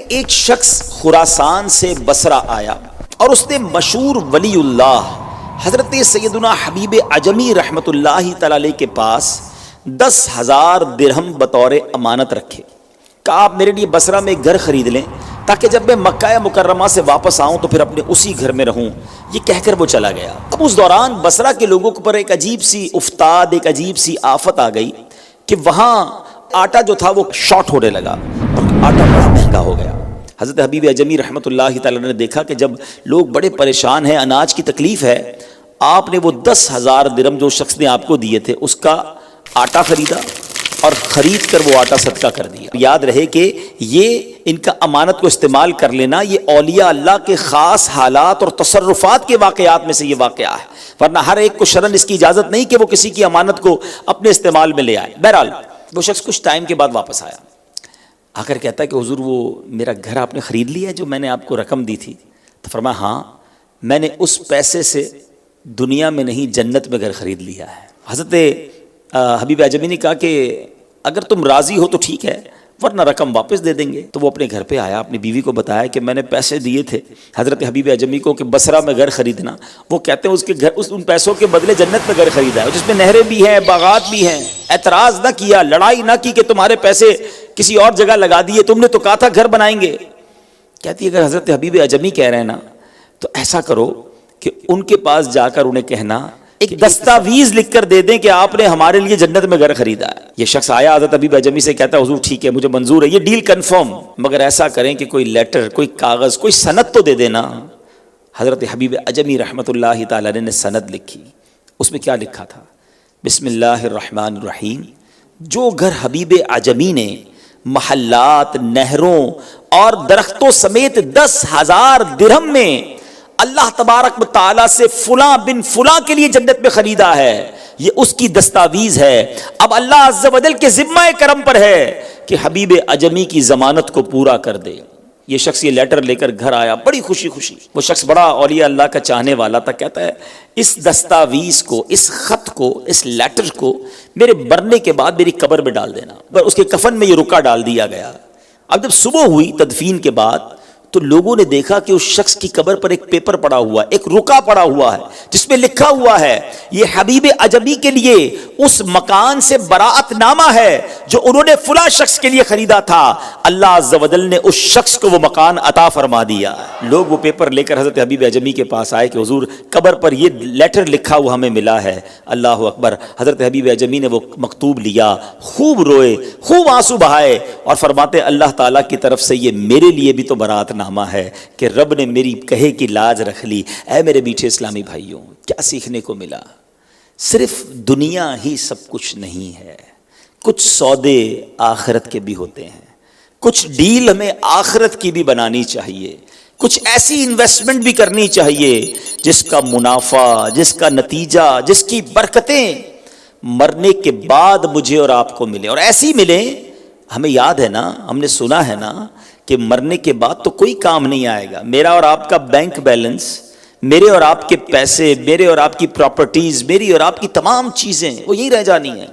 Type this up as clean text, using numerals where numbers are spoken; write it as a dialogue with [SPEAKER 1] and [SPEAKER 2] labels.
[SPEAKER 1] ایک شخص خراسان سے بصرہ آیا اور اس نے مشہور ولی اللہ حضرت سیدنا حبیب عجمی رحمت اللہ تعالی علیہ کے پاس 10,000 درہم بطور امانت رکھے. کہا آپ میرے لیے بصرہ میں ایک گھر خرید لیں تاکہ جب میں مکہ مکرمہ سے واپس آؤں تو پھر اپنے اسی گھر میں رہوں. یہ کہہ کر وہ چلا گیا. اب اس دوران بصرہ کے لوگوں پر ایک عجیب سی افتاد، ایک عجیب سی آفت آ گئی کہ وہاں آٹا جو تھا وہ شارٹ ہونے لگا اور آٹا بڑا مہنگا ہو گیا. حضرت حبیب عجمی رحمۃ اللہ تعالی نے دیکھا کہ جب لوگ بڑے پریشان ہیں، اناج کی تکلیف ہے، آپ نے وہ 10,000 درہم جو شخص نے آپ کو دیے تھے اس کا آٹا خریدا اور خرید کر وہ آٹا صدقہ کر دیا. یاد رہے کہ یہ ان کا امانت کو استعمال کر لینا یہ اولیاء اللہ کے خاص حالات اور تصرفات کے واقعات میں سے یہ واقعہ ہے، ورنہ ہر ایک کو شرعاً اس کی اجازت نہیں کہ وہ کسی کی امانت کو اپنے استعمال میں لے آئے. بہرحال وہ شخص کچھ ٹائم کے بعد واپس آیا، آ کر کہتا ہے کہ حضور وہ میرا گھر آپ نے خرید لیا ہے جو میں نے آپ کو رقم دی تھی؟ تو فرمایا ہاں، میں نے اس پیسے سے دنیا میں نہیں جنت میں گھر خرید لیا ہے. حضرت حبیب عجمی نے کہا کہ اگر تم راضی ہو تو ٹھیک ہے ورنہ رقم واپس دے دیں گے. تو وہ اپنے گھر پہ آیا، اپنی بیوی کو بتایا کہ میں نے پیسے دیے تھے حضرت حبیب عجمی کو کہ بصرہ میں گھر خریدنا. وہ کہتے ہیں اس کے گھر ان پیسوں کے بدلے جنت میں گھر خریدا ہے جس میں نہریں بھی ہیں، باغات بھی ہیں. اعتراض نہ کیا، لڑائی نہ کی کہ تمہارے پیسے کسی اور جگہ لگا دیے، تم نے تو کہا تھا گھر بنائیں گے. کہتی ہے اگر حضرت حبیب عجمی کہہ رہے ہیں نا تو ایسا کرو کہ ان کے پاس جا کر انہیں کہنا ایک دستاویز لکھ کر دے دیں کہ آپ نے ہمارے لیے جنت میں گھر خریدا ہے. یہ شخص آیا حضرت حبیب عجمی سے، کہتا ہے حضور ٹھیک ہے مجھے منظور ہے، یہ ڈیل کنفرم، مگر ایسا کریں کہ کوئی لیٹر، کوئی کاغذ، کوئی سند تو دے دینا. حضرت حبیب عجمی رحمت اللہ تعالی نے سند لکھی. اس میں کیا لکھا تھا؟ بسم اللہ الرحمن الرحیم. جو گھر حبیب عجمی نے محلات، نہروں اور درختوں سمیت 10,000 درہم میں اللہ تبارک و تعالیٰ سے فلاں بن فلاں کے لیے جنت میں خریدا ہے، یہ اس کی دستاویز ہے. اب اللہ عز و جل کے ذمہ کرم پر ہے کہ حبیب عجمی کی ضمانت کو پورا کر دے. یہ شخص یہ لیٹر لے کر گھر آیا بڑی خوشی خوشی. وہ شخص بڑا اولیاء اللہ کا چاہنے والا تھا. کہتا ہے اس دستاویز کو، اس خط کو، اس لیٹر کو میرے مرنے کے بعد میری قبر میں ڈال دینا. اس کے کفن میں یہ رکا ڈال دیا گیا. اب جب صبح ہوئی تدفین کے بعد تو لوگوں نے دیکھا کہ اس شخص کی قبر پر ایک پیپر پڑا ہوا ہے، ایک رکا پڑا ہوا ہے جس میں لکھا ہوا ہے یہ حبیب عجمی کے لیے اس مکان سے براءت نامہ ہے جو انہوں نے فلاں شخص کے لیے خریدا تھا. اللہ عز و جل نے اس شخص کو وہ مکان عطا فرما دیا. لوگ وہ پیپر لے کر حضرت حبیب عجمی کے پاس آئے کہ حضور قبر پر یہ لیٹر لکھا ہوا ہمیں ملا ہے. اللہ اکبر. حضرت حبیب عجمی نے وہ مکتوب لیا، خوب روئے، خوب آنسو بہائے اور فرماتے اللہ تعالیٰ کی طرف سے یہ میرے لیے بھی تو براءت نامہ ہے کہ رب نے میری کہے کی لاج رکھ لی. اے میرے میٹھے اسلامی بھائیوں، کیا سیکھنے کو ملا؟ صرف دنیا ہی سب کچھ نہیں ہے، کچھ سودے آخرت کے بھی ہوتے ہیں، کچھ ڈیل ہمیں آخرت کی بھی بنانی چاہیے، کچھ ایسی انویسٹمنٹ بھی کرنی چاہیے جس کا منافع، جس کا نتیجہ، جس کی برکتیں مرنے کے بعد مجھے اور آپ کو ملے اور ایسی ملیں. ہمیں یاد ہے نا، ہم نے سنا ہے نا کہ مرنے کے بعد تو کوئی کام نہیں آئے گا. میرا اور آپ کا بینک بیلنس، میرے اور آپ کے پیسے، میرے اور آپ کی پراپرٹیز، میری اور آپ کی تمام چیزیں وہ یہی رہ جانی ہیں.